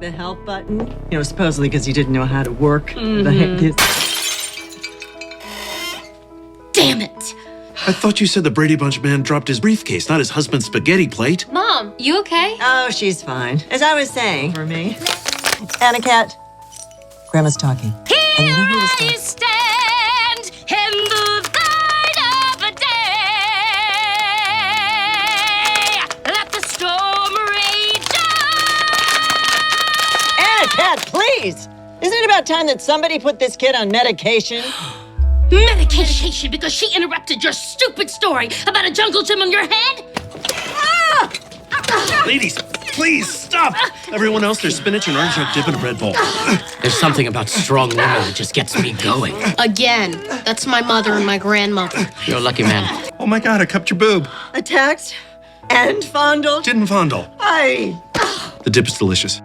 the help button. You know, supposedly because he didn't know how to work. Damn it! I thought you said the Brady Bunch man dropped his briefcase, not his husband's spaghetti plate. Mom, you okay? Oh, she's fine. As I was saying, for me. Anna Cat, Grandma's talking. Here And you know who was I talking? stand in the light of a day. Let the storm rage on. Anna Cat, please! Isn't it about time that somebody put this kid on medication? Medication because she interrupted your stupid story about a jungle gym on your head? Ladies, please stop! Everyone else, there's spinach and orange dip and a Red Bull. There's something about strong women that just gets me going. Again, that's my mother and my grandmother. You're a lucky man. Oh my God, I cupped your boob. Attacked and fondled. Didn't fondle. I... The dip is delicious.